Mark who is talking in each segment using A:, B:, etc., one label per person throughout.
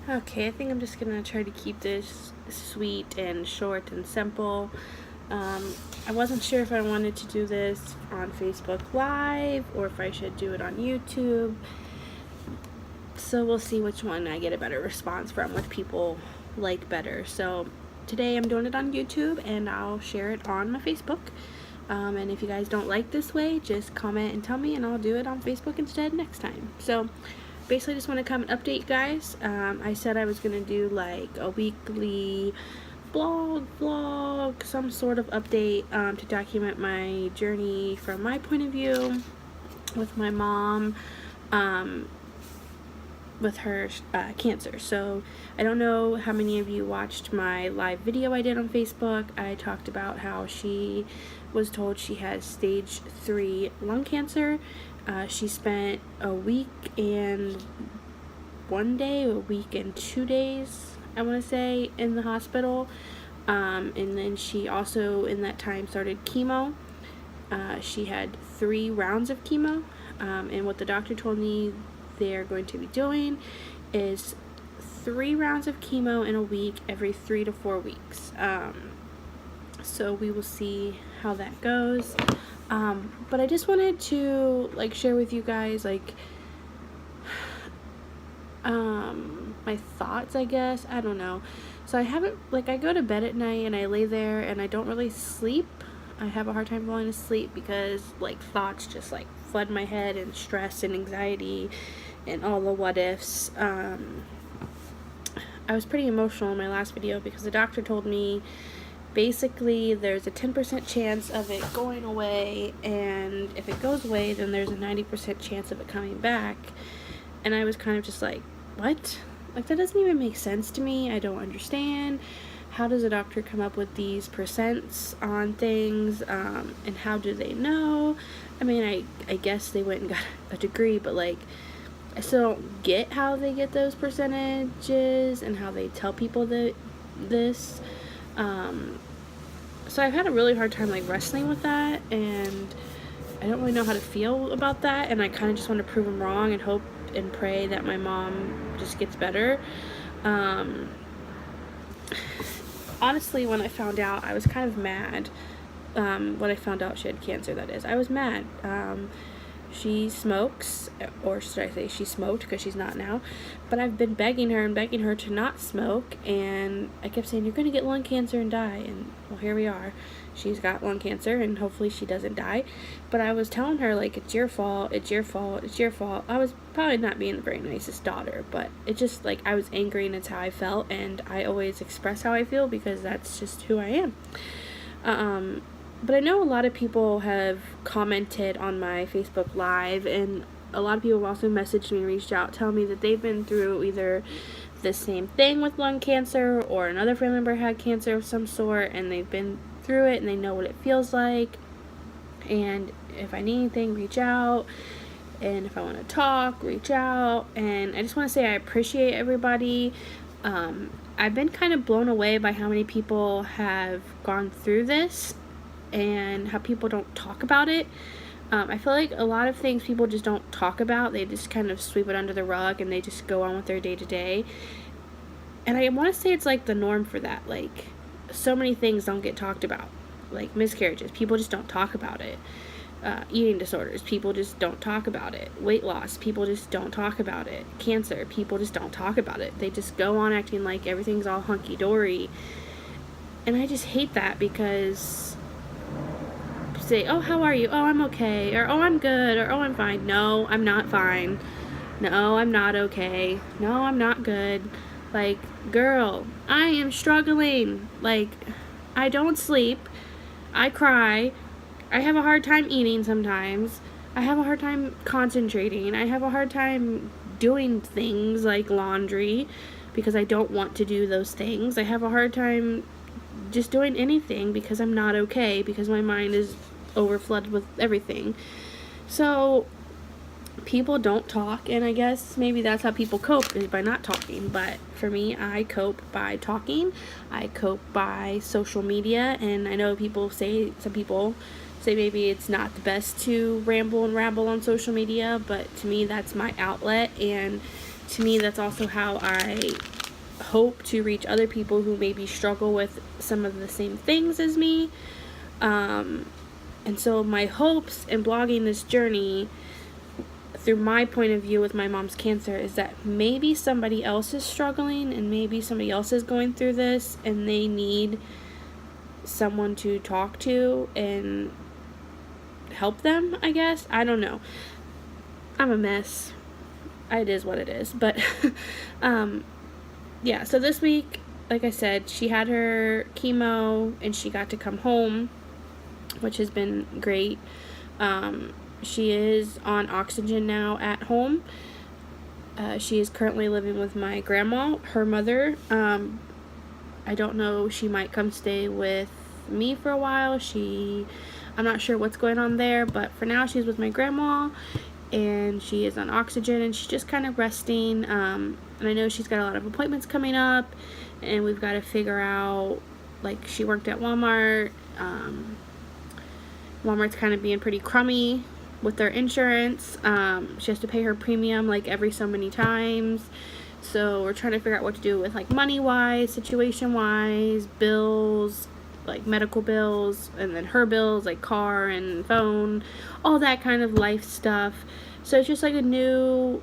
A: Okay, I think I'm just gonna try to keep this sweet and short and simple. I wasn't sure if I wanted to do this on Facebook Live or if I should do it on YouTube. So we'll see which one I get a better response from, which people like better. So today I'm doing it on YouTube and I'll share it on my Facebook. And if you guys don't like this way, just comment and tell me and I'll do it on Facebook instead next time. So basically just want to come and update you guys. I said I was going to do like a weekly vlog, some sort of update to document my journey from my point of view with my mom, with her cancer. So I don't know how many of you watched my live video I did on Facebook. I talked about how she was told she has stage 3 lung cancer. She spent a week and 1 day, a week and 2 days, I want to say, in the hospital. And then she also in that time started chemo. She had 3 rounds of chemo, and what the doctor told me they're going to be doing is 3 rounds of chemo in a week every 3 to 4 weeks. So we will see how that goes. But I just wanted to like share with you guys like my thoughts, I guess. I don't know. So I haven't, like, I go to bed at night and I lay there and I don't really sleep. I have a hard time falling asleep because like thoughts just like flood my head, and stress and anxiety and all the what ifs. I was pretty emotional in my last video because the doctor told me basically there's a 10% chance of it going away, and if it goes away then there's a 90% chance of it coming back. And I was kind of just like, what? Like, that doesn't even make sense to me. I don't understand. How does a doctor come up with these percents on things, and how do they know? I mean, I guess they went and got a degree, but like, I still don't get how they get those percentages and how they tell people that this. So I've had a really hard time like wrestling with that, and I don't really know how to feel about that, and I kind of just want to prove them wrong and hope and pray that my mom just gets better. Honestly, when I found out, I was kind of mad. When I found out she had cancer, that is. I was mad. She smokes, or should I say she smoked, because she's not now, but I've been begging her to not smoke, and I kept saying, you're going to get lung cancer and die, and well, here we are. She's got lung cancer, and hopefully she doesn't die, but I was telling her, like, it's your fault, it's your fault, it's your fault. I was probably not being the very nicest daughter, but it just, like, I was angry, and it's how I felt, and I always express how I feel, because that's just who I am. But I know a lot of people have commented on my Facebook Live, and a lot of people have also messaged me, reached out, telling me that they've been through either the same thing with lung cancer or another family member had cancer of some sort, and they've been through it and they know what it feels like. And if I need anything, reach out. And if I want to talk, reach out. And I just want to say I appreciate everybody. I've been kind of blown away by how many people have gone through this and how people don't talk about it. I feel like a lot of things people just don't talk about. They just kind of sweep it under the rug and they just go on with their day-to-day. And I want to say it's like the norm for that. Like, so many things don't get talked about. Like miscarriages, people just don't talk about it. Eating disorders, people just don't talk about it. Weight loss, people just don't talk about it. Cancer, people just don't talk about it. They just go on acting like everything's all hunky-dory. And I just hate that, because say, oh, how are you? Oh, I'm okay. Or, oh, I'm good. Or, oh, I'm fine. No, I'm not fine. No, I'm not okay. No, I'm not good. Like, girl, I am struggling. Like, I don't sleep. I cry. I have a hard time eating sometimes. I have a hard time concentrating. I have a hard time doing things like laundry because I don't want to do those things. I have a hard time just doing anything because I'm not okay, because my mind is overflooded with everything. So people don't talk, and I guess maybe that's how people cope, is by not talking. But for me, I cope by talking. I cope by social media, and I know some people say maybe it's not the best to ramble and rabble on social media, but to me that's my outlet, and to me that's also how I hope to reach other people who maybe struggle with some of the same things as me. And so my hopes in blogging this journey through my point of view with my mom's cancer is that maybe somebody else is struggling and maybe somebody else is going through this and they need someone to talk to and help them, I guess. I don't know. I'm a mess. It is what it is. But yeah, so this week, like I said, she had her chemo and she got to come home, which has been great. She is on oxygen now at home. She is currently living with my grandma, her mother. I don't know, she might come stay with me for a while. I'm not sure what's going on there, but for now she's with my grandma and she is on oxygen and she's just kind of resting. And I know she's got a lot of appointments coming up and we've got to figure out, like, she worked at Walmart. Walmart's kind of being pretty crummy with their insurance. She has to pay her premium like every so many times. So we're trying to figure out what to do with, like, money-wise, situation-wise, bills, like medical bills, and then her bills, like car and phone, all that kind of life stuff. So it's just like a new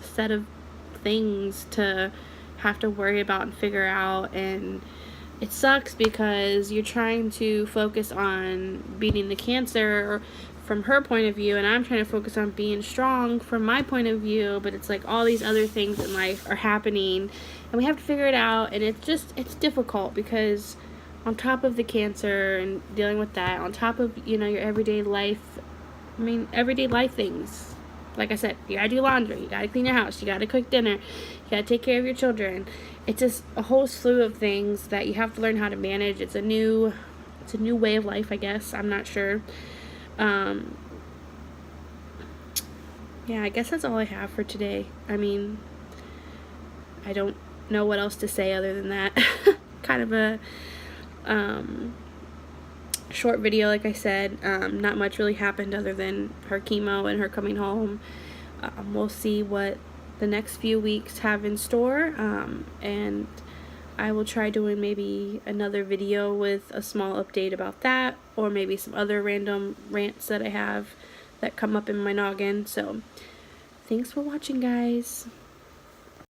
A: set of things to have to worry about and figure out, and it sucks because you're trying to focus on beating the cancer from her point of view, and I'm trying to focus on being strong from my point of view, but it's like all these other things in life are happening and we have to figure it out, and it's difficult because on top of the cancer and dealing with that, on top of, your everyday life, everyday life things. Like I said, you gotta do laundry, you gotta clean your house, you gotta cook dinner, you gotta take care of your children. It's just a whole slew of things that you have to learn how to manage. It's a new way of life, I guess. I'm not sure. Yeah, I guess that's all I have for today. I don't know what else to say other than that. Kind of a short video, like I said. Not much really happened other than her chemo and her coming home. We'll see what the next few weeks have in store, and I will try doing maybe another video with a small update about that, or maybe some other random rants that I have that come up in my noggin. So thanks for watching, guys.